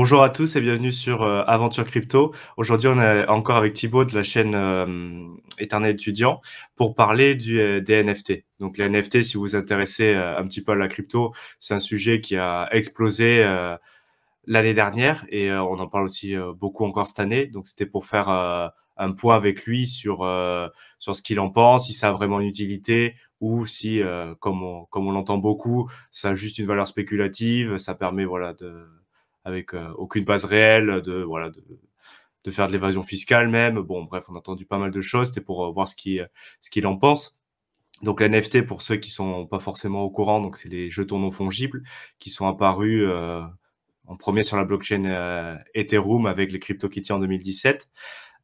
Bonjour à tous et bienvenue sur Aventure Crypto. Aujourd'hui, on est encore avec Thibaut de la chaîne Éternel étudiant pour parler des NFT. Donc les NFT, si vous vous intéressez un petit peu à la crypto, c'est un sujet qui a explosé l'année dernière et on en parle aussi beaucoup encore cette année. Donc c'était pour faire un point avec lui sur ce qu'il en pense, si ça a vraiment une utilité ou si, comme on l'entend beaucoup, ça a juste une valeur spéculative, ça permet voilà avec aucune base réelle de faire de l'évasion fiscale même. Bon bref, on a entendu pas mal de choses, c'était pour voir ce qu'il en pense. Donc les NFT, pour ceux qui sont pas forcément au courant, donc c'est les jetons non fongibles qui sont apparus en premier sur la blockchain Ethereum avec les CryptoKitties en 2017.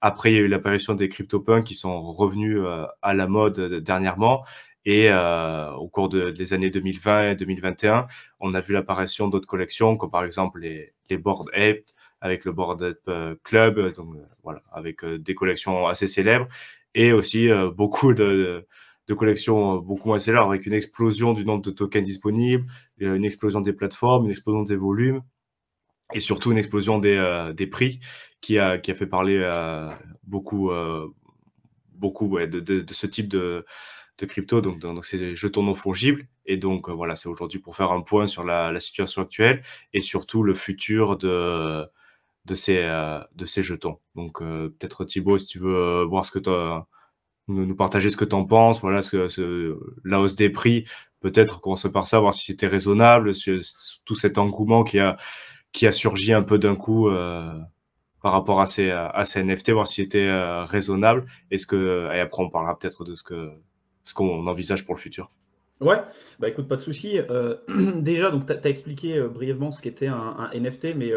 Après, il y a eu l'apparition des CryptoPunks qui sont revenus à la mode dernièrement. Et au cours des années 2020 et 2021, on a vu l'apparition d'autres collections, comme par exemple les Bored Ape, avec le Bored Ape Club, donc voilà, avec des collections assez célèbres, et aussi beaucoup de collections beaucoup moins célèbres, avec une explosion du nombre de tokens disponibles, une explosion des plateformes, une explosion des volumes, et surtout une explosion des prix qui a fait parler beaucoup, beaucoup ouais, de ce type de crypto. Donc c'est des jetons non fongibles. Et donc, voilà, c'est aujourd'hui pour faire un point sur la situation actuelle et surtout le futur de ces jetons. Donc, peut-être Thibaut, si tu veux voir ce que nous partager ce que tu en penses, voilà, la hausse des prix, peut-être commencer par ça, voir si c'était raisonnable, tout cet engouement qui a surgi un peu d'un coup par rapport à ces NFT, voir si c'était raisonnable. Et après, on parlera peut-être de ce qu'on envisage pour le futur. Ouais, bah écoute, pas de souci. Déjà, donc tu as expliqué brièvement ce qu'était un NFT, mais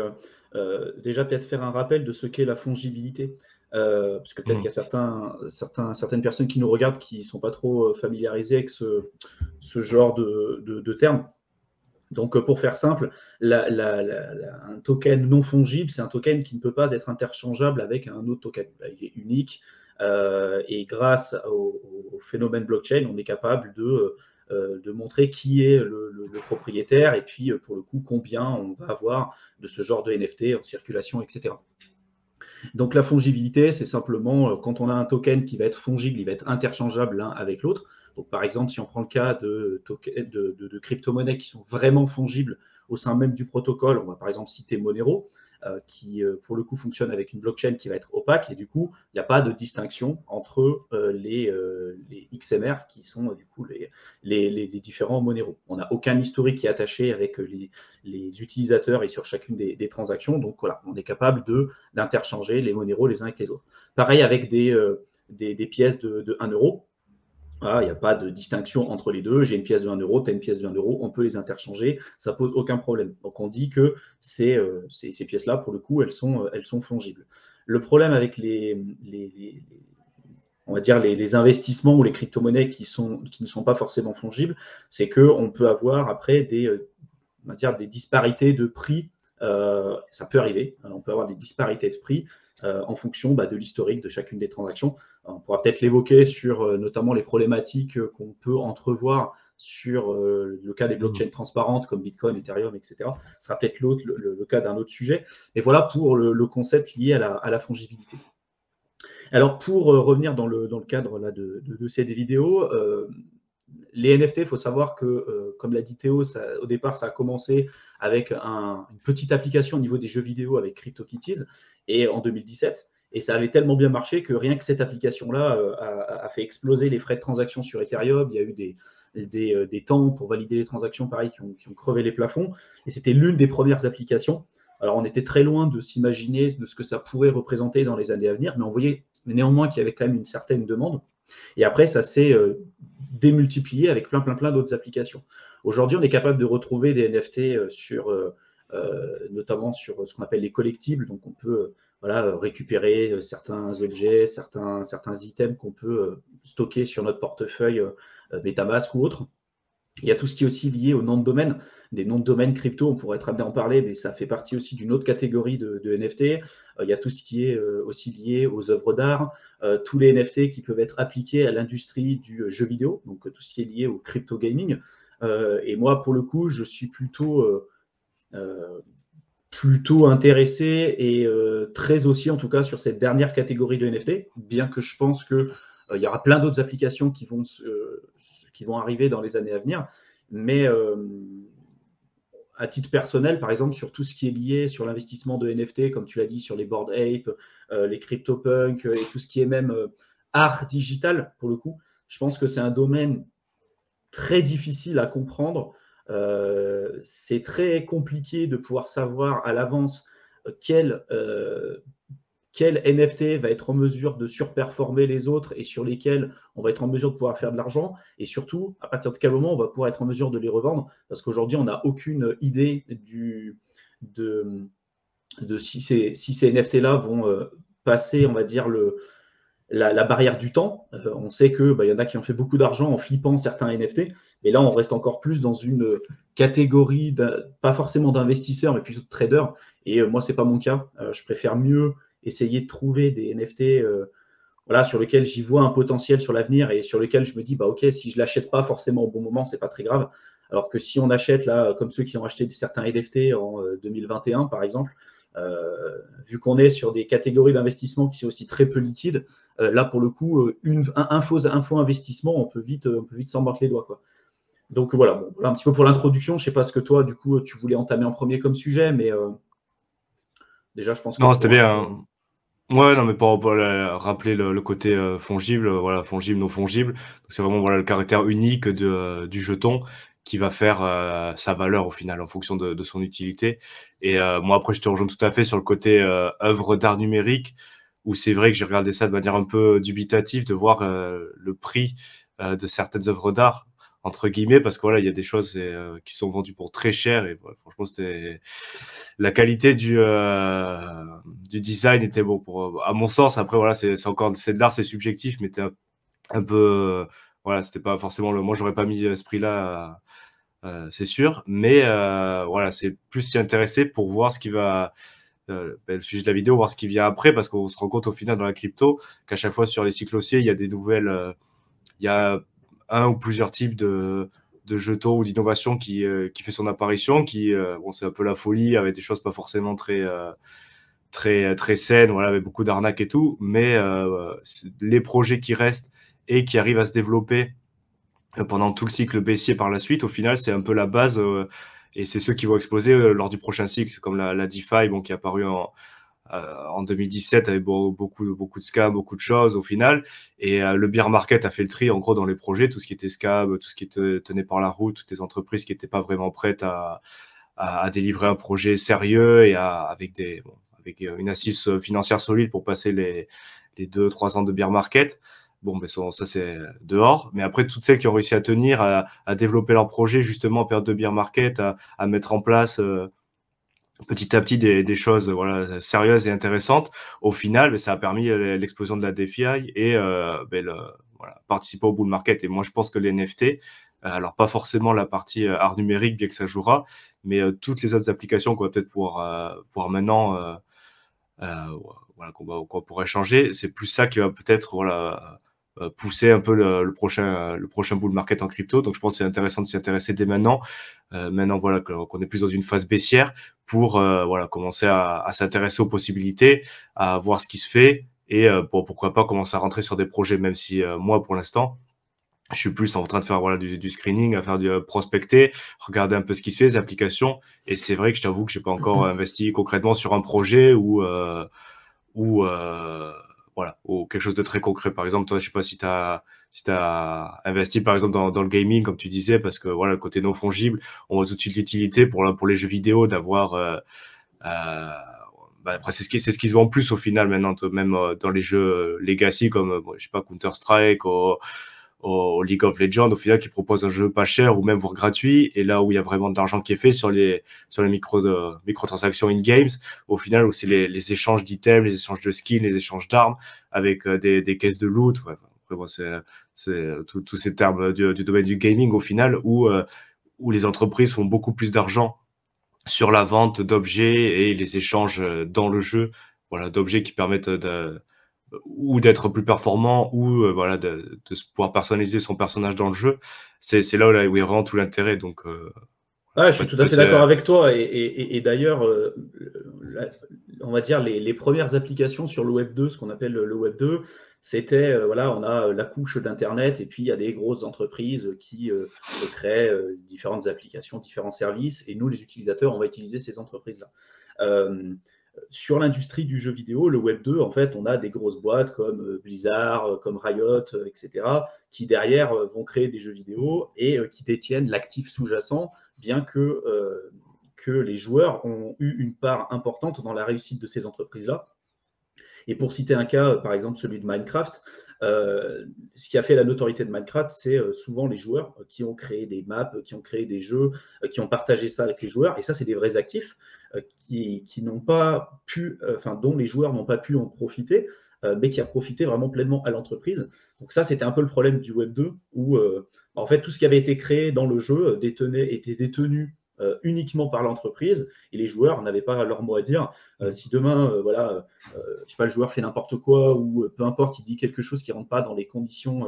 déjà peut-être faire un rappel de ce qu'est la fongibilité. Parce que peut-être qu'il y a Mhm. certaines personnes qui nous regardent qui ne sont pas trop familiarisées avec ce genre de termes. Donc, pour faire simple, un token non fongible, c'est un token qui ne peut pas être interchangeable avec un autre token. Il est unique et grâce au phénomène blockchain, on est capable de montrer qui est le propriétaire et puis, pour le coup, combien on va avoir de ce genre de NFT en circulation, etc. Donc la fongibilité, c'est simplement quand on a un token qui va être fongible, il va être interchangeable l'un avec l'autre. Donc par exemple, si on prend le cas de crypto-monnaies qui sont vraiment fongibles au sein même du protocole, on va par exemple citer Monero, qui pour le coup fonctionne avec une blockchain qui va être opaque et du coup, il n'y a pas de distinction entre les XMR qui sont du coup les différents Monero. On n'a aucun historique qui est attaché avec les utilisateurs et sur chacune des transactions. Donc voilà, on est capable d'interchanger les Monero les uns avec les autres. Pareil avec des pièces de 1 euro. Voilà, il n'y a pas de distinction entre les deux. J'ai une pièce de 1 euro, tu as une pièce de 1 euro, on peut les interchanger, ça pose aucun problème. Donc on dit que ces pièces-là, pour le coup, elles sont fongibles. Le problème avec on va dire les investissements ou les crypto-monnaies qui ne sont pas forcément fongibles, c'est qu'on peut avoir après on va dire des disparités de prix. Ça peut arriver, on peut avoir des disparités de prix en fonction de l'historique de chacune des transactions. On pourra peut-être l'évoquer sur notamment les problématiques qu'on peut entrevoir sur le cas des blockchains transparentes comme Bitcoin, Ethereum, etc. Ce sera peut-être le cas d'un autre sujet. Et voilà pour le concept lié à la fongibilité. Alors, pour revenir dans le cadre là, de ces vidéos, les NFT, il faut savoir que, comme l'a dit Théo, au départ, ça a commencé avec une petite application au niveau des jeux vidéo avec CryptoKitties et en 2017. Et ça avait tellement bien marché que rien que cette application-là a fait exploser les frais de transaction sur Ethereum. Il y a eu des temps pour valider les transactions, pareil, qui ont crevé les plafonds. Et c'était l'une des premières applications. Alors, on était très loin de s'imaginer de ce que ça pourrait représenter dans les années à venir, mais on voyait néanmoins qu'il y avait quand même une certaine demande. Et après, ça s'est démultiplié avec plein d'autres applications. Aujourd'hui, on est capable de retrouver des NFT notamment sur ce qu'on appelle les collectibles. Donc, on peut voilà, récupérer certains objets, certains items qu'on peut stocker sur notre portefeuille MetaMask ou autre. Il y a tout ce qui est aussi lié aux noms de domaine, des noms de domaine crypto, on pourrait être amené à en parler, mais ça fait partie aussi d'une autre catégorie de NFT. Il y a tout ce qui est aussi lié aux œuvres d'art, tous les NFT qui peuvent être appliqués à l'industrie du jeu vidéo, donc tout ce qui est lié au crypto gaming. Et moi, pour le coup, je suis plutôt plutôt intéressé et très aussi, en tout cas, sur cette dernière catégorie de NFT, bien que je pense qu'il y aura plein d'autres applications qui vont arriver dans les années à venir. Mais à titre personnel, par exemple, sur tout ce qui est lié sur l'investissement de NFT, comme tu l'as dit, sur les Bored Ape, les CryptoPunks et tout ce qui est même art digital, pour le coup, je pense que c'est un domaine très difficile à comprendre. C'est très compliqué de pouvoir savoir à l'avance quel NFT va être en mesure de surperformer les autres et sur lesquels on va être en mesure de pouvoir faire de l'argent, et surtout à partir de quel moment on va pouvoir être en mesure de les revendre, parce qu'aujourd'hui on n'a aucune idée de si ces NFT-là vont passer, on va dire, la barrière du temps. On sait qu'il y en a qui ont fait beaucoup d'argent en flippant certains NFT, mais là on reste encore plus dans une catégorie, pas forcément d'investisseurs, mais plutôt de traders, et moi c'est pas mon cas. Je préfère mieux essayer de trouver des NFT voilà, sur lesquels j'y vois un potentiel sur l'avenir et sur lesquels je me dis, bah, ok, si je ne l'achète pas forcément au bon moment, c'est pas très grave. Alors que si on achète, là, comme ceux qui ont acheté certains NFT en 2021, par exemple, vu qu'on est sur des catégories d'investissement qui sont aussi très peu liquides, là, pour le coup, un faux investissement, on peut vite s'en mordre les doigts, quoi. Donc voilà, bon, voilà un petit peu pour l'introduction. Je ne sais pas ce que toi, du coup, tu voulais entamer en premier comme sujet, mais déjà, je pense que Non, c'était pour bien. Ouais, non, mais pour rappeler le côté fongible, voilà, fongible, non fongible. Donc c'est vraiment voilà le caractère unique du jeton qui va faire sa valeur au final en fonction de son utilité. Et moi après, je te rejoins tout à fait sur le côté œuvre d'art numérique, où c'est vrai que j'ai regardé ça de manière un peu dubitative, de voir le prix de certaines œuvres d'art entre guillemets, parce que voilà, il y a des choses qui sont vendues pour très cher et voilà, franchement, c'était la qualité du design était bon pour à mon sens. Après voilà, c'est encore c'est de l'art, c'est subjectif, mais t'es un peu voilà, c'était pas forcément le moi j'aurais pas mis ce prix-là c'est sûr, mais voilà, c'est plus s'y intéresser pour voir ce qui va le sujet de la vidéo, voir ce qui vient après, parce qu'on se rend compte au final dans la crypto qu'à chaque fois sur les cycles haussiers, il y a des nouvelles il y a un ou plusieurs types de jetons ou d'innovation qui fait son apparition, qui bon c'est un peu la folie avec des choses pas forcément très saines, voilà, avec beaucoup d'arnaques et tout, mais les projets qui restent et qui arrivent à se développer pendant tout le cycle baissier par la suite, au final c'est un peu la base et c'est ceux qui vont exploser lors du prochain cycle, comme la DeFi bon, qui est apparue en 2017 avec beaucoup de scams, beaucoup de choses au final. Et le bear market a fait le tri en gros dans les projets, tout ce qui était scam, tout ce qui tenait par la route, toutes les entreprises qui n'étaient pas vraiment prêtes à délivrer un projet sérieux et avec une assise financière solide pour passer les 2-3 ans de bear market. Bon, mais ça c'est dehors. Mais après, toutes celles qui ont réussi à tenir, à développer leur projet justement en période de bear market, à mettre en place petit à petit des choses voilà sérieuses et intéressantes. Au final, ça a permis l'explosion de la DeFi et voilà, participer au bull market. Et moi, je pense que les NFT, alors pas forcément la partie art numérique, bien que ça jouera, mais toutes les autres applications qu'on va peut-être pouvoir maintenant voilà, qu'on pourrait changer, c'est plus ça qui va peut-être voilà pousser un peu le prochain bull market en crypto. Donc je pense que c'est intéressant de s'y intéresser dès maintenant. Maintenant voilà qu'on est plus dans une phase baissière pour voilà commencer à s'intéresser aux possibilités, à voir ce qui se fait et bon, pourquoi pas commencer à rentrer sur des projets, même si moi pour l'instant je suis plus en train de faire voilà du screening, à faire du prospecter, regarder un peu ce qui se fait, les applications. Et c'est vrai que je t'avoue que j'ai pas encore investi concrètement sur un projet ou voilà, ou quelque chose de très concret. Par exemple, toi, je sais pas si t'as investi par exemple dans le gaming, comme tu disais, parce que voilà, le côté non fongible, on voit tout de suite l'utilité pour les jeux vidéo d'avoir après c'est ce qui se vend en plus au final maintenant, même dans les jeux legacy comme je sais pas Counter Strike au League of Legends, au final, qui propose un jeu pas cher ou même voire gratuit, et là où il y a vraiment de l'argent qui est fait sur les microtransactions in-games, au final, où c'est les échanges d'items, les échanges de skins, les échanges d'armes, avec des caisses de loot, ouais, après, bon, c'est tous ces termes du domaine du gaming, au final, où les entreprises font beaucoup plus d'argent sur la vente d'objets et les échanges dans le jeu, voilà, d'objets qui permettent ou d'être plus performant ou voilà pouvoir personnaliser son personnage dans le jeu. C'est là où il y a vraiment tout l'intérêt. Donc Ah, Je je sais suis pas tout à toi, fait d'accord avec toi. Et d'ailleurs, on va dire les premières applications sur le Web 2, ce qu'on appelle le Web 2, c'était, voilà, on a la couche d'Internet et puis il y a des grosses entreprises qui créent différentes applications, différents services. Et nous, les utilisateurs, on va utiliser ces entreprises-là. Euh, Sur l'industrie du jeu vidéo, le Web 2, en fait, on a des grosses boîtes comme Blizzard, comme Riot, etc., qui derrière vont créer des jeux vidéo et qui détiennent l'actif sous-jacent, bien que les joueurs ont eu une part importante dans la réussite de ces entreprises-là. Et pour citer un cas, par exemple celui de Minecraft, ce qui a fait la notoriété de Minecraft, c'est souvent les joueurs qui ont créé des maps, qui ont créé des jeux, qui ont partagé ça avec les joueurs. Et ça, c'est des vrais actifs qui n'ont pas pu, dont les joueurs n'ont pas pu en profiter, mais qui a profité vraiment pleinement à l'entreprise. Donc ça, c'était un peu le problème du Web 2, où en fait tout ce qui avait été créé dans le jeu était détenu uniquement par l'entreprise et les joueurs n'avaient pas leur mot à dire. Si demain, voilà, je sais pas, le joueur fait n'importe quoi ou peu importe, il dit quelque chose qui ne rentre pas dans les conditions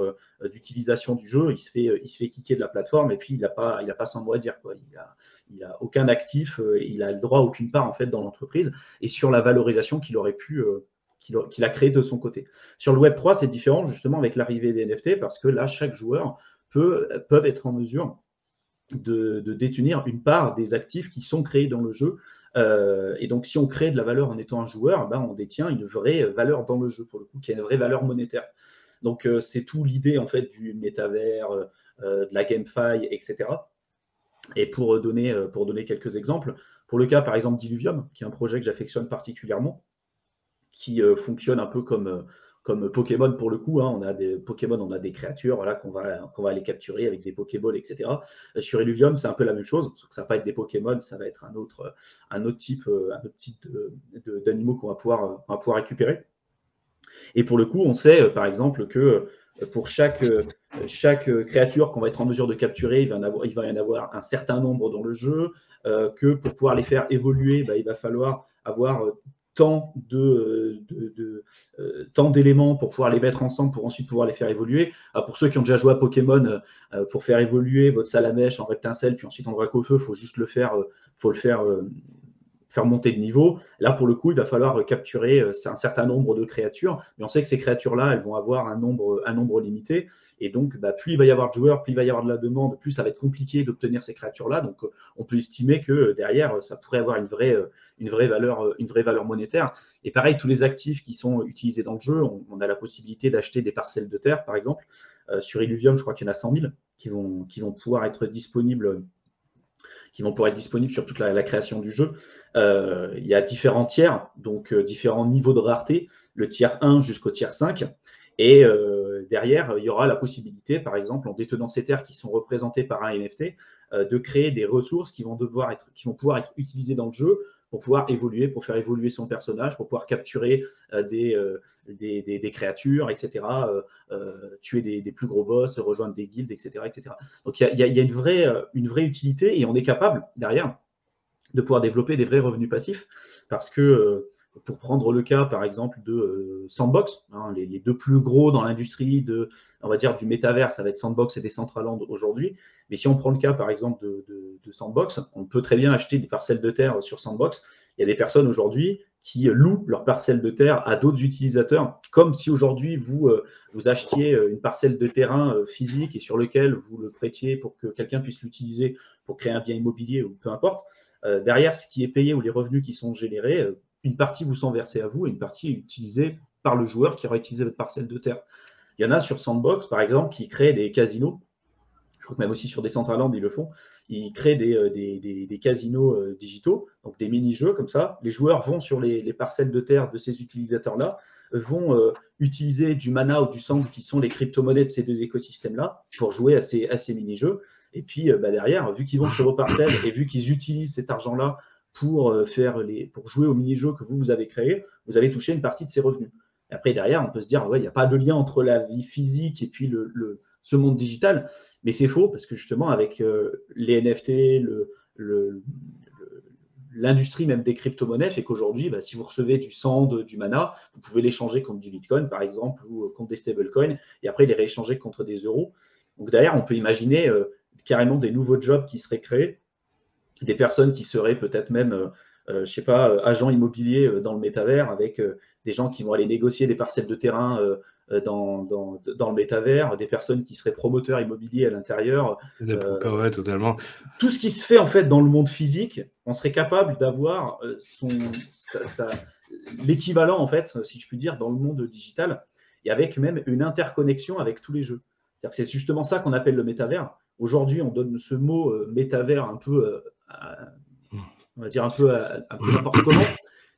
d'utilisation du jeu, il se fait kicker de la plateforme et puis il n'a pas son mot à dire, quoi. Il a aucun actif, il a le droit à aucune part en fait dans l'entreprise et sur la valorisation qu'il aurait pu qu'il a créé de son côté. Sur le Web 3, c'est différent justement avec l'arrivée des NFT parce que là, chaque joueur peuvent être en mesure de détenir une part des actifs qui sont créés dans le jeu. Et donc, si on crée de la valeur en étant un joueur, ben, on détient une vraie valeur dans le jeu, pour le coup, qui a une vraie valeur monétaire. Donc, c'est tout l'idée, en fait, du métavers, de la GameFi, etc. Et pour donner quelques exemples, pour le cas, par exemple, d'Illuvium, qui est un projet que j'affectionne particulièrement, qui fonctionne un peu comme Pokémon pour le coup. Hein. On a des Pokémon, on a des créatures voilà, qu'on va aller capturer avec des Pokéballs, etc. Sur Illuvium, c'est un peu la même chose, sauf que ça va pas être des Pokémon, ça va être un autre type d'animaux qu'on va pouvoir récupérer. Et pour le coup, on sait par exemple que pour chaque créature qu'on va être en mesure de capturer, il va y en avoir un certain nombre dans le jeu, que pour pouvoir les faire évoluer, il va falloir avoir tant d'éléments pour pouvoir les mettre ensemble pour ensuite pouvoir les faire évoluer. Pour ceux qui ont déjà joué à Pokémon, pour faire évoluer votre Salamèche en Reptincelle, puis ensuite en Dracofeu, il faut juste faire monter de niveau. Là, pour le coup, il va falloir capturer un certain nombre de créatures, mais on sait que ces créatures-là, elles vont avoir un nombre limité. Et donc, plus il va y avoir de joueurs, plus il va y avoir de la demande, plus ça va être compliqué d'obtenir ces créatures-là. Donc, on peut estimer que derrière, ça pourrait avoir une vraie valeur monétaire. Et pareil, tous les actifs qui sont utilisés dans le jeu, on a la possibilité d'acheter des parcelles de terre, par exemple. Sur Illuvium, je crois qu'il y en a 100 000 qui vont pouvoir être disponibles sur toute la création du jeu. Il y a différents tiers, donc différents niveaux de rareté, le tiers 1 jusqu'au tiers 5. Et derrière, il y aura la possibilité, par exemple, en détenant ces terres qui sont représentées par un NFT, de créer des ressources qui vont pouvoir être utilisées dans le jeu pour pouvoir évoluer, pour faire évoluer son personnage, pour pouvoir capturer des créatures, etc., tuer des plus gros boss, rejoindre des guildes, etc. etc. Donc il y a une vraie utilité et on est capable, derrière, de pouvoir développer des vrais revenus passifs parce que pour prendre le cas, par exemple, de Sandbox, hein, les deux plus gros dans l'industrie on va dire, du métavers, ça va être Sandbox et Decentraland aujourd'hui. Mais si on prend le cas, par exemple, de Sandbox, on peut très bien acheter des parcelles de terre sur Sandbox. Il y a des personnes aujourd'hui qui louent leurs parcelles de terre à d'autres utilisateurs, comme si aujourd'hui vous achetiez une parcelle de terrain physique et sur lequel vous le prêtiez pour que quelqu'un puisse l'utiliser pour créer un bien immobilier ou peu importe. Derrière ce qui est payé ou les revenus qui sont générés, une partie vous sont versés à vous et une partie est utilisée par le joueur qui aura utilisé votre parcelle de terre. Il y en a sur Sandbox, par exemple, qui créent des casinos. Je crois que même aussi sur Decentraland, ils le font. Ils créent des casinos digitaux, donc des mini-jeux comme ça. Les joueurs vont sur les parcelles de terre de ces utilisateurs-là, vont utiliser du mana ou du sand, qui sont les crypto-monnaies de ces deux écosystèmes-là, pour jouer à ces mini-jeux. Et puis derrière, vu qu'ils vont sur vos parcelles et vu qu'ils utilisent cet argent-là pour jouer au mini-jeu que vous avez créé, vous allez toucher une partie de ces revenus. Et après, derrière, on peut se dire, ouais, il n'y a pas de lien entre la vie physique et puis ce monde digital. Mais c'est faux, parce que justement, avec les NFT, l'industrie même des crypto-monnaies fait qu'aujourd'hui, si vous recevez du sand, du mana, vous pouvez l'échanger contre du bitcoin, par exemple, ou contre des stablecoins, et après les rééchanger contre des euros. Donc derrière, on peut imaginer carrément des nouveaux jobs qui seraient créés des personnes qui seraient peut-être même, je sais pas, agents immobiliers dans le métavers, avec des gens qui vont aller négocier des parcelles de terrain dans le métavers, des personnes qui seraient promoteurs immobiliers à l'intérieur. Ouais, totalement. Tout ce qui se fait en fait dans le monde physique, on serait capable d'avoir l'équivalent, en fait, si je puis dire, dans le monde digital, et avec même une interconnexion avec tous les jeux. C'est-à-dire que c'est justement ça qu'on appelle le métavers. Aujourd'hui, on donne ce mot métavers un peu, on va dire un peu n'importe comment.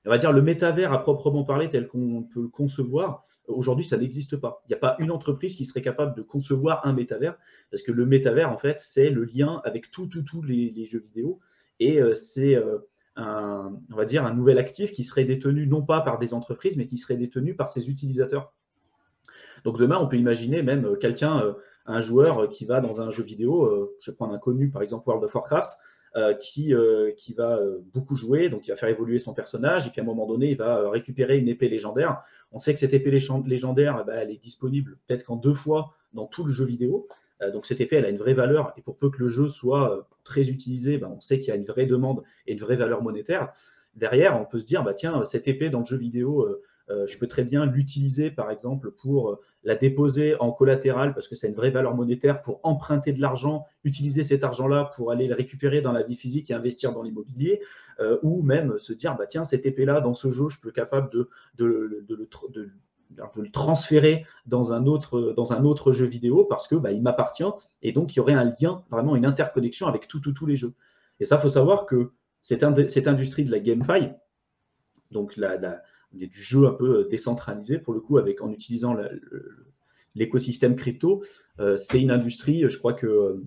On va dire le métavers à proprement parler, tel qu'on peut le concevoir, aujourd'hui, ça n'existe pas. Il n'y a pas une entreprise qui serait capable de concevoir un métavers, parce que le métavers, en fait, c'est le lien avec tous les jeux vidéo, et c'est on va dire un nouvel actif qui serait détenu non pas par des entreprises, mais qui serait détenu par ses utilisateurs. Donc demain, on peut imaginer même quelqu'un, un joueur qui va dans un jeu vidéo, je vais prendre un connu, par exemple World of Warcraft, qui va beaucoup jouer, donc il va faire évoluer son personnage, et puis à un moment donné, il va récupérer une épée légendaire. On sait que cette épée légendaire, elle est disponible peut-être qu'en 2 fois dans tout le jeu vidéo. Donc cette épée, elle a une vraie valeur, et pour peu que le jeu soit très utilisé, on sait qu'il y a une vraie demande et une vraie valeur monétaire. Derrière, on peut se dire, tiens, cette épée dans le jeu vidéo, je peux très bien l'utiliser, par exemple, pour la déposer en collatéral, parce que c'est une vraie valeur monétaire, pour emprunter de l'argent, utiliser cet argent-là pour aller le récupérer dans la vie physique et investir dans l'immobilier, ou même se dire, tiens, cette épée-là, dans ce jeu, je peux être capable de le transférer dans un autre jeu vidéo, parce que il m'appartient, et donc il y aurait un lien, vraiment une interconnexion avec tous les jeux. Et ça, il faut savoir que cette industrie de la GameFi, donc du jeu un peu décentralisé, pour le coup, en utilisant l'écosystème crypto, c'est une industrie, je crois que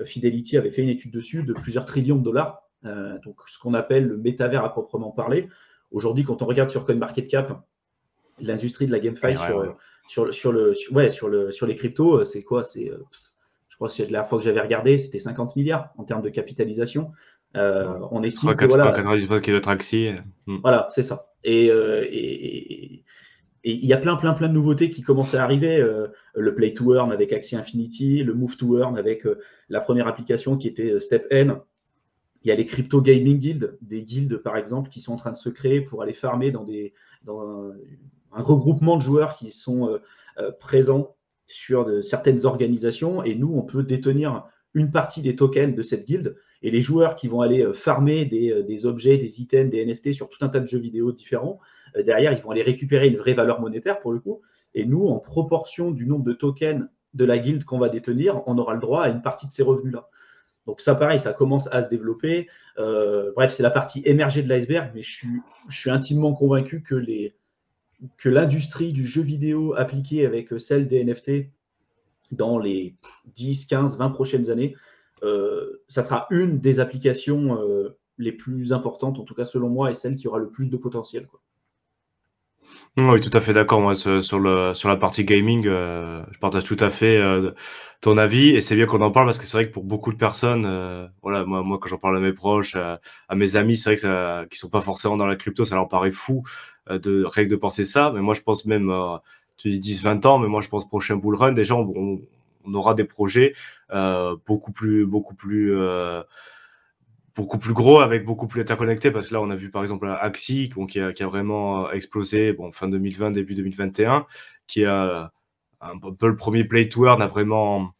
Fidelity avait fait une étude dessus, de plusieurs trillions de dollars, donc ce qu'on appelle le métavers à proprement parler. Aujourd'hui, quand on regarde sur CoinMarketCap, l'industrie de la GameFi sur les cryptos, c'est quoi? Je crois que c'est la dernière fois que j'avais regardé, c'était 50 milliards en termes de capitalisation. On estime que voilà. 98 kg Traxi. Voilà, c'est ça. Et il y a plein de nouveautés qui commencent à arriver. Le Play to Earn avec Axie Infinity, le Move to Earn avec la première application qui était StepN. Il y a les crypto gaming guilds, des guildes par exemple qui sont en train de se créer pour aller farmer dans un regroupement de joueurs qui sont présents sur certaines organisations, et nous, on peut détenir une partie des tokens de cette guilde, et les joueurs qui vont aller farmer des objets, des items, des NFT sur tout un tas de jeux vidéo différents, derrière, ils vont aller récupérer une vraie valeur monétaire pour le coup, et nous, en proportion du nombre de tokens de la guilde qu'on va détenir, on aura le droit à une partie de ces revenus-là. Donc ça, pareil, ça commence à se développer. Bref, c'est la partie émergée de l'iceberg, mais je suis intimement convaincu que l'industrie du jeu vidéo appliquée avec celle des NFT dans les 10, 15, 20 prochaines années, ça sera une des applications les plus importantes, en tout cas selon moi, et celle qui aura le plus de potentiel, quoi. Oui, tout à fait d'accord. Moi, sur la partie gaming, je partage tout à fait ton avis, et c'est bien qu'on en parle parce que c'est vrai que pour beaucoup de personnes, voilà, moi quand j'en parle à mes proches, à mes amis, c'est vrai que qui sont pas forcément dans la crypto, ça leur paraît fou rien que de penser ça. Mais moi, je pense même, tu dis 10, 20 ans, mais moi, je pense prochain bull run, déjà, on aura des projets beaucoup plus gros, avec beaucoup plus interconnectés, parce que là on a vu par exemple Axie qui a vraiment explosé fin 2020, début 2021, qui a un peu le premier Play to Earn a vraiment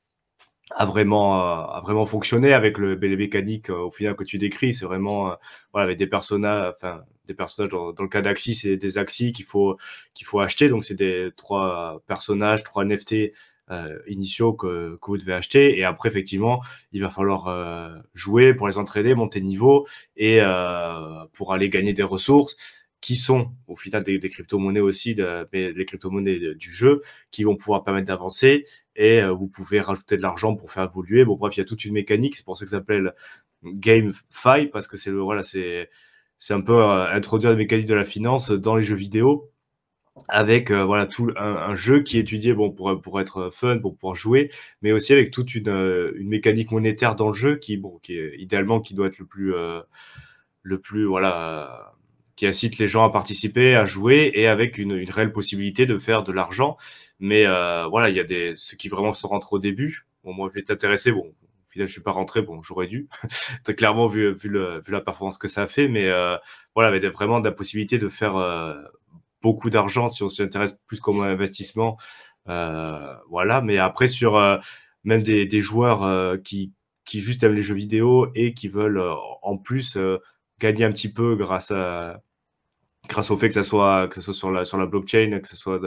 fonctionné avec les mécaniques au final que tu décris. C'est vraiment voilà, avec des personnages dans le cas d'Axie, c'est des Axies qu'il faut acheter, donc c'est des 3 personnages, 3 NFT initiaux que vous devez acheter, et après effectivement il va falloir jouer pour les entraîner, monter de niveau, et pour aller gagner des ressources qui sont au final des crypto-monnaies aussi, mais les crypto-monnaies du jeu, qui vont pouvoir permettre d'avancer, et vous pouvez rajouter de l'argent pour faire évoluer. Bon, bref, il y a toute une mécanique, c'est pour ça que ça s'appelle GameFi, parce que c'est un peu introduire les mécaniques de la finance dans les jeux vidéo, avec voilà tout un jeu qui est étudié pour être fun, pour pouvoir jouer, mais aussi avec toute une mécanique monétaire dans le jeu qui est idéalement qui doit être le plus voilà, qui incite les gens à participer, à jouer, et avec une réelle possibilité de faire de l'argent. Mais voilà, il y a ceux qui vraiment se rentrent au début. Bon, moi je vais t'intéresser, Au final, je suis pas rentré. Bon, j'aurais dû, très clairement, vu la performance que ça a fait. Mais voilà, il y avait vraiment de la possibilité de faire beaucoup d'argent si on s'y intéresse plus comme un investissement. Voilà. Mais après, sur même des joueurs qui juste aiment les jeux vidéo et qui veulent en plus gagner un petit peu grâce au fait que ça soit sur la blockchain, que ce soit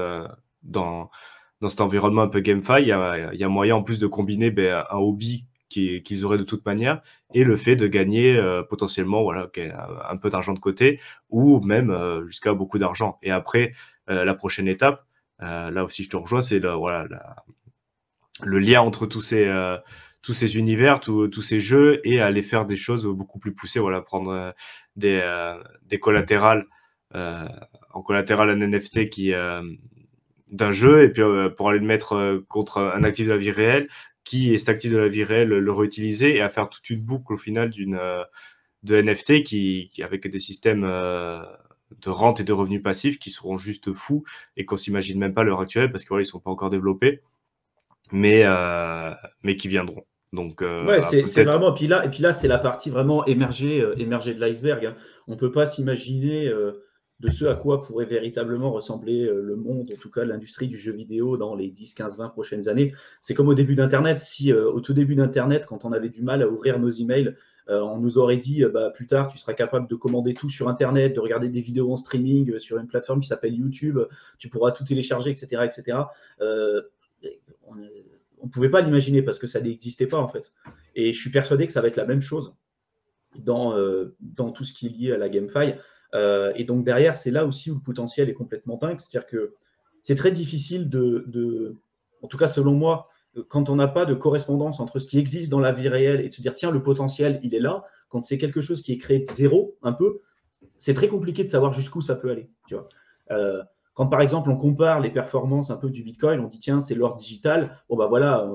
dans cet environnement un peu GameFi, il y a moyen en plus de combiner un hobby qu'ils auraient de toute manière et le fait de gagner potentiellement voilà un peu d'argent de côté ou même jusqu'à beaucoup d'argent. Et après la prochaine étape, là aussi je te rejoins, c'est le lien entre tous ces univers, tous ces jeux et aller faire des choses beaucoup plus poussées, voilà, prendre des collatérales en collatéral un NFT d'un jeu et puis pour aller le mettre contre un actif de la vie réelle qui est cet actif de la vie réelle le réutiliser et à faire toute une boucle au final de NFT qui avec des systèmes de rente et de revenus passifs qui seront juste fous et qu'on s'imagine même pas à l'heure actuelle parce que voilà, ils sont pas encore développés mais qui viendront. Donc Ouais, c'est peut-être vraiment. Et puis là, c'est la partie vraiment émergée de l'iceberg, hein. On ne peut pas s'imaginer de ce à quoi pourrait véritablement ressembler le monde, en tout cas l'industrie du jeu vidéo dans les 10, 15, 20 prochaines années. C'est comme au début d'Internet. Si au tout début d'Internet, quand on avait du mal à ouvrir nos emails, on nous aurait dit bah, plus tard, tu seras capable de commander tout sur Internet, de regarder des vidéos en streaming sur une plateforme qui s'appelle YouTube, tu pourras tout télécharger, etc. etc. On ne pouvait pas l'imaginer parce que ça n'existait pas en fait. Et je suis persuadé que ça va être la même chose dans tout ce qui est lié à la GameFi. Et donc derrière, c'est là aussi où le potentiel est complètement dingue. C'est-à-dire que c'est très difficile en tout cas selon moi, quand on n'a pas de correspondance entre ce qui existe dans la vie réelle et de se dire tiens, le potentiel, il est là, quand c'est quelque chose qui est créé de zéro, un peu, c'est très compliqué de savoir jusqu'où ça peut aller. Tu vois. Quand par exemple on compare les performances un peu du Bitcoin, on dit tiens, c'est l'or digital, bon bah voilà,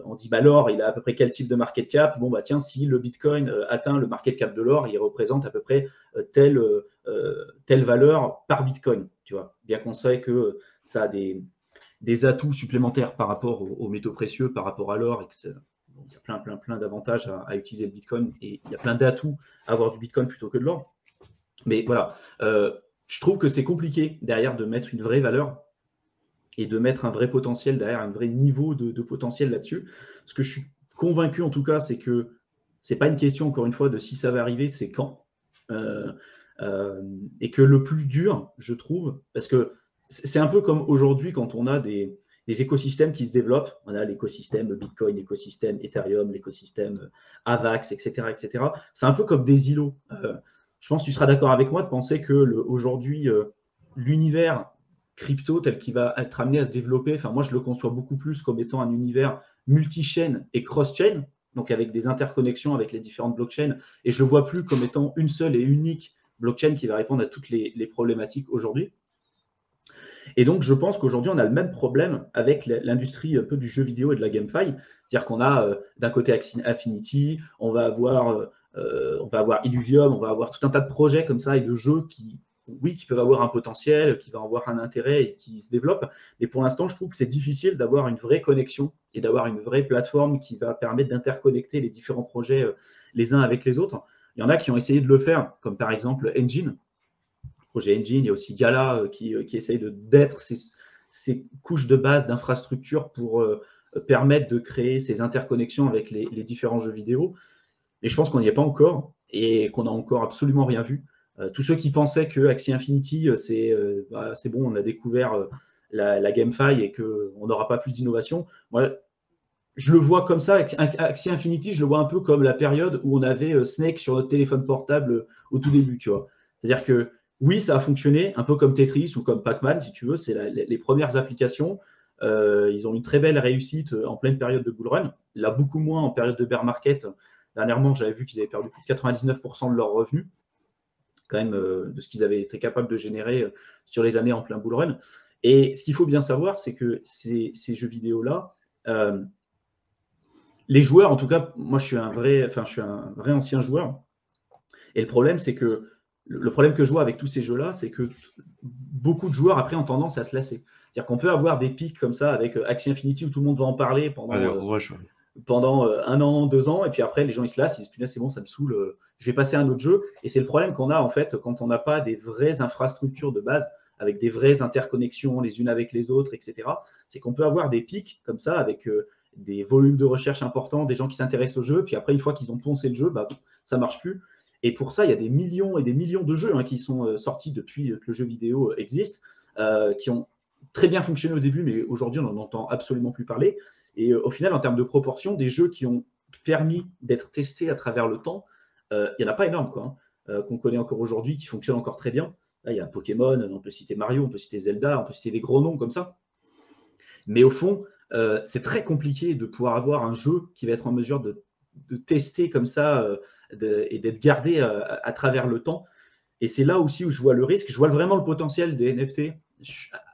on dit bah l'or, il a à peu près quel type de market cap? Bon bah tiens, si le Bitcoin atteint le market cap de l'or, il représente à peu près telle valeur par Bitcoin, tu vois. Bien qu'on sait que ça a des atouts supplémentaires par rapport aux métaux précieux, par rapport à l'or, et que il y a plein d'avantages à utiliser le Bitcoin et il y a plein d'atouts à avoir du Bitcoin plutôt que de l'or. Mais voilà, je trouve que c'est compliqué derrière de mettre une vraie valeur et de mettre un vrai potentiel derrière, un vrai niveau de potentiel là-dessus. Ce que je suis convaincu en tout cas, c'est que ce n'est pas une question, encore une fois, de si ça va arriver, c'est quand. Et que le plus dur, je trouve, parce que c'est un peu comme aujourd'hui quand on a des écosystèmes qui se développent, on a l'écosystème Bitcoin, l'écosystème Ethereum, l'écosystème AVAX, etc. etc. C'est un peu comme des îlots. Je pense que tu seras d'accord avec moi de penser que aujourd'hui, l'univers crypto tel qu'il va être amené à se développer, enfin moi je le conçois beaucoup plus comme étant un univers multi-chain et cross-chain, donc avec des interconnexions avec les différentes blockchains, et je ne le vois plus comme étant une seule et unique blockchain qui va répondre à toutes les problématiques aujourd'hui. Et donc je pense qu'aujourd'hui on a le même problème avec l'industrie un peu du jeu vidéo et de la GameFi, c'est-à-dire qu'on a d'un côté Axie Infinity, on va avoir Illuvium, on va avoir tout un tas de projets comme ça et de jeux qui peuvent avoir un potentiel, qui vont avoir un intérêt et qui se développent. Mais pour l'instant, je trouve que c'est difficile d'avoir une vraie connexion et d'avoir une vraie plateforme qui va permettre d'interconnecter les différents projets les uns avec les autres. Il y en a qui ont essayé de le faire, comme par exemple Engine. Projet Engine, il y a aussi Gala qui essaye d'être ces couches de base d'infrastructure pour permettre de créer ces interconnexions avec les différents jeux vidéo. Et je pense qu'on n'y est pas encore et qu'on n'a encore absolument rien vu. Tous ceux qui pensaient que Axie Infinity, c'est bon, on a découvert la GameFi et qu'on n'aura pas plus d'innovation. Moi, je le vois comme ça. Axie Infinity, je le vois un peu comme la période où on avait Snake sur notre téléphone portable au tout début, tu vois. C'est-à-dire que oui, ça a fonctionné, un peu comme Tetris ou comme Pac-Man, si tu veux. C'est les premières applications. Ils ont une très belle réussite en pleine période de bull run. Là, beaucoup moins en période de bear market. Dernièrement, j'avais vu qu'ils avaient perdu plus de 99% de leurs revenus, quand même, de ce qu'ils avaient été capables de générer sur les années en plein bull run. Et ce qu'il faut bien savoir, c'est que ces jeux vidéo-là, les joueurs, en tout cas, moi, je suis un vrai ancien joueur. Et le problème, c'est que le problème que je vois avec tous ces jeux-là, c'est que beaucoup de joueurs, après, ont tendance à se lasser. C'est-à-dire qu'on peut avoir des pics comme ça avec Axie Infinity où tout le monde va en parler pendant pendant 1 an, 2 ans, et puis après, les gens ils se lassent, ils disent punaise, c'est bon, ça me saoule, je vais passer à un autre jeu. Et c'est le problème qu'on a en fait quand on n'a pas des vraies infrastructures de base, avec des vraies interconnexions les unes avec les autres, etc. C'est qu'on peut avoir des pics comme ça, avec des volumes de recherche importants, des gens qui s'intéressent au jeu, puis après, une fois qu'ils ont poncé le jeu, bah, ça marche plus. Et pour ça, il y a des millions et des millions de jeux qui sont sortis depuis que le jeu vidéo existe, qui ont très bien fonctionné au début, mais aujourd'hui, on n'en entend absolument plus parler. Et au final, en termes de proportion, des jeux qui ont permis d'être testés à travers le temps, il n'y en a pas énorme, quoi, qu'on connaît encore aujourd'hui, qui fonctionnent encore très bien. Là, il y a Pokémon, on peut citer Mario, on peut citer Zelda, on peut citer des gros noms comme ça. Mais au fond, c'est très compliqué de pouvoir avoir un jeu qui va être en mesure de tester comme ça et d'être gardé à travers le temps. Et c'est là aussi où je vois le risque. Je vois vraiment le potentiel des NFT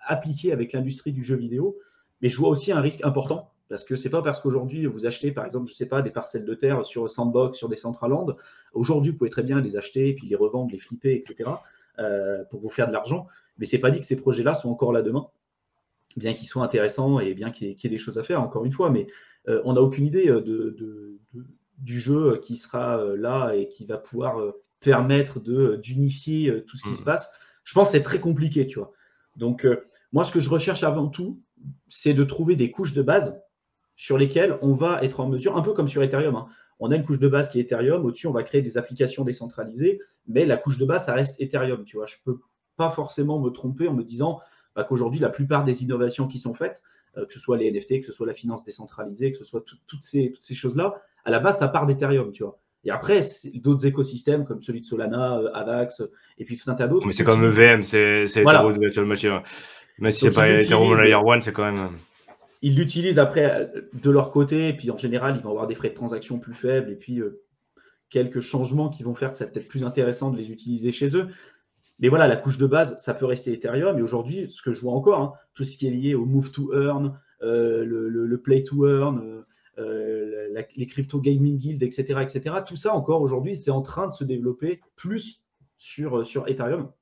appliqué avec l'industrie du jeu vidéo, mais je vois aussi un risque important. Parce que c'est pas parce qu'aujourd'hui vous achetez, par exemple, je sais pas, des parcelles de terre sur Sandbox, sur des Decentraland, aujourd'hui vous pouvez très bien les acheter, et puis les revendre, les flipper, etc., pour vous faire de l'argent. Mais c'est pas dit que ces projets-là sont encore là demain, bien qu'ils soient intéressants et bien qu'il y ait des choses à faire, encore une fois. Mais on n'a aucune idée du jeu qui sera là et qui va pouvoir permettre d'unifier tout ce qui se passe. Je pense que c'est très compliqué, tu vois. Donc, moi, ce que je recherche avant tout, c'est de trouver des couches de base sur lesquelles on va être en mesure, un peu comme sur Ethereum, hein. On a une couche de base qui est Ethereum, au-dessus, on va créer des applications décentralisées, mais la couche de base, ça reste Ethereum, tu vois. Je ne peux pas forcément me tromper en me disant qu'aujourd'hui, la plupart des innovations qui sont faites, que ce soit les NFT, que ce soit la finance décentralisée, que ce soit toutes ces choses-là, à la base, ça part d'Ethereum, tu vois. Et après, d'autres écosystèmes comme celui de Solana, Avax, et puis tout un tas d'autres. Mais c'est comme EVM, c'est Voilà. Ethereum Virtual Machine. Mais si c'est pas Ethereum Layer 1, c'est quand même. Ils l'utilisent après de leur côté, et puis en général, ils vont avoir des frais de transaction plus faibles, et puis quelques changements qui vont faire que c'est peut-être plus intéressant de les utiliser chez eux. Mais voilà, la couche de base, ça peut rester Ethereum. Et aujourd'hui, ce que je vois encore, hein, tout ce qui est lié au Move to Earn, le Play to Earn, les crypto gaming guilds, etc., tout ça encore aujourd'hui, c'est en train de se développer plus sur Ethereum.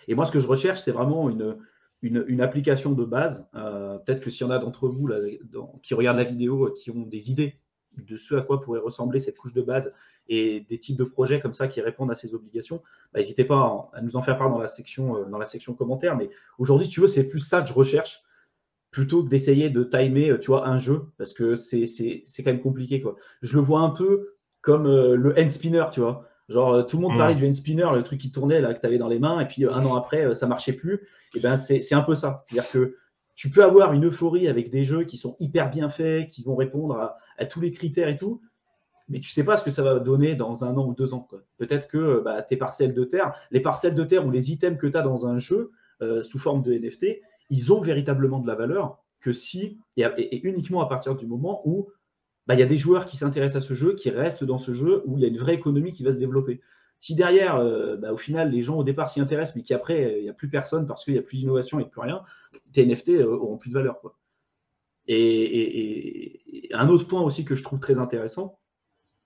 Et moi, ce que je recherche, c'est vraiment une application de base. Peut-être que s'il y en a d'entre vous là, qui regardent la vidéo, qui ont des idées de ce à quoi pourrait ressembler cette couche de base et des types de projets comme ça qui répondent à ces obligations, n'hésitez pas à nous en faire part dans la section commentaires. Mais aujourd'hui, si tu veux, c'est plus ça que je recherche plutôt que d'essayer de timer, tu vois, un jeu, parce que c'est quand même compliqué, quoi. Je le vois un peu comme le hand spinner, tu vois. Genre, tout le monde parlait du hand spinner, le truc qui tournait là, que tu avais dans les mains, et puis 1 an après, ça marchait plus. Et ben, c'est un peu ça. C'est-à-dire que tu peux avoir une euphorie avec des jeux qui sont hyper bien faits, qui vont répondre à tous les critères et tout, mais tu sais pas ce que ça va donner dans 1 an ou 2 ans, quoi. Peut-être que tes parcelles de terre, les parcelles de terre ou les items que tu as dans un jeu sous forme de NFT, ils ont véritablement de la valeur que si, et uniquement à partir du moment où il y a des joueurs qui s'intéressent à ce jeu, qui restent dans ce jeu, où il y a une vraie économie qui va se développer. Si derrière, au final, les gens au départ s'y intéressent, mais qu'après, il n'y a plus personne parce qu'il n'y a plus d'innovation et plus rien, tes NFT auront plus de valeur, quoi. Et un autre point aussi que je trouve très intéressant,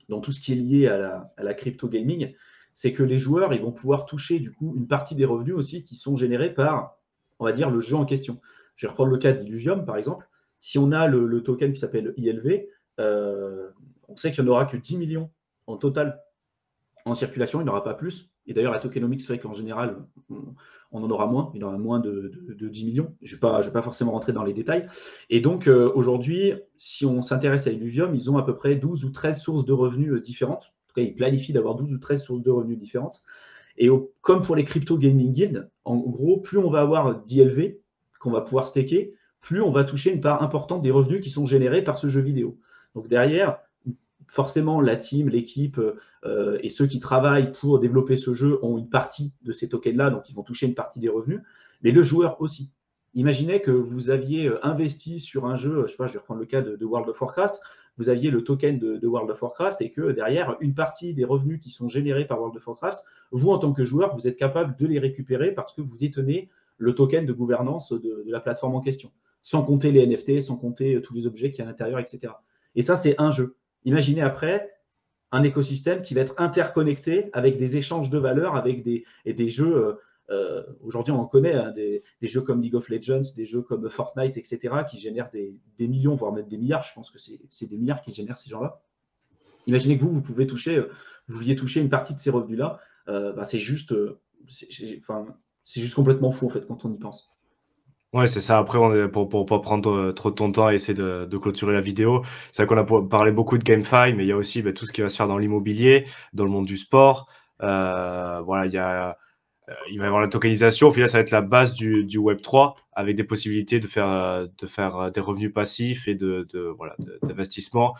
dans tout ce qui est lié à la crypto gaming, c'est que les joueurs ils vont pouvoir toucher du coup une partie des revenus aussi qui sont générés par, on va dire, le jeu en question. Je vais reprendre le cas d'Illuvium, par exemple. Si on a le token qui s'appelle ILV, on sait qu'il n'y en aura que 10 millions en total en circulation, il n'y en aura pas plus. Et d'ailleurs, la tokenomics fait qu'en général, on en aura moins, il y en aura moins de 10 millions. Je ne vais pas forcément rentrer dans les détails. Et donc, aujourd'hui, si on s'intéresse à Illuvium, ils ont à peu près 12 ou 13 sources de revenus différentes. En tout cas, ils planifient d'avoir 12 ou 13 sources de revenus différentes. Et comme pour les crypto gaming guilds, en gros, plus on va avoir d'ILV qu'on va pouvoir staker, plus on va toucher une part importante des revenus qui sont générés par ce jeu vidéo. Donc derrière, forcément, la team, l'équipe et ceux qui travaillent pour développer ce jeu ont une partie de ces tokens-là, donc ils vont toucher une partie des revenus, mais le joueur aussi. Imaginez que vous aviez investi sur un jeu, je sais pas, je vais reprendre le cas de World of Warcraft, vous aviez le token de World of Warcraft et que derrière, une partie des revenus qui sont générés par World of Warcraft, vous, en tant que joueur, vous êtes capable de les récupérer parce que vous détenez le token de gouvernance de la plateforme en question, sans compter les NFT, sans compter tous les objets qu'il y a à l'intérieur, etc. Et ça, c'est un jeu. Imaginez après un écosystème qui va être interconnecté avec des échanges de valeurs, avec des jeux Aujourd'hui, on en connaît hein, des jeux comme League of Legends, des jeux comme Fortnite, etc., qui génèrent des millions, voire même des milliards. Je pense que c'est des milliards qui génèrent ces gens-là. Imaginez que vous pouvez toucher, vous vouliez toucher une partie de ces revenus-là. C'est juste, c'est juste complètement fou en fait quand on y pense. Ouais, c'est ça. Après, pour pas prendre trop de ton temps et essayer de clôturer la vidéo, c'est vrai qu'on a parlé beaucoup de GameFi, mais il y a aussi tout ce qui va se faire dans l'immobilier, dans le monde du sport. Voilà, il va y avoir la tokenisation. Au final, ça va être la base du Web3 avec des possibilités de faire des revenus passifs et voilà, d'investissement.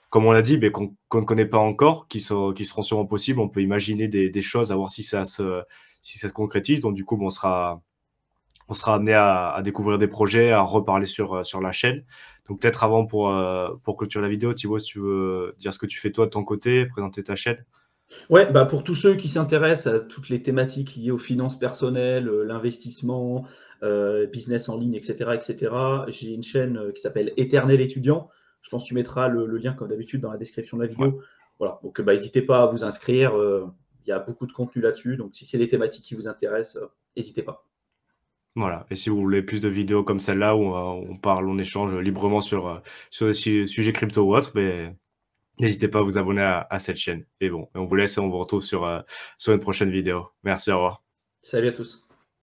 Comme on l'a dit, mais qu'on ne connaît pas encore, qui seront sûrement possibles. On peut imaginer des choses, à voir si ça se concrétise. Donc, du coup, on sera amené à découvrir des projets, à reparler sur la chaîne. Donc, peut-être avant, pour clôturer la vidéo, Thibaut, si tu veux dire ce que tu fais toi de ton côté, présenter ta chaîne. Ouais, pour tous ceux qui s'intéressent à toutes les thématiques liées aux finances personnelles, l'investissement, business en ligne, etc., etc., j'ai une chaîne qui s'appelle Éternel étudiant. Je pense que tu mettras le lien, comme d'habitude, dans la description de la Ouais. vidéo. Voilà, donc n'hésitez pas à vous inscrire. Il y a beaucoup de contenu là-dessus. Donc, si c'est des thématiques qui vous intéressent, n'hésitez pas. Voilà. Et si vous voulez plus de vidéos comme celle-là où on parle, on échange librement sur des sujets crypto ou autres, mais n'hésitez pas à vous abonner à cette chaîne. Et bon, on vous laisse et on vous retrouve sur une prochaine vidéo. Merci, au revoir. Salut à tous.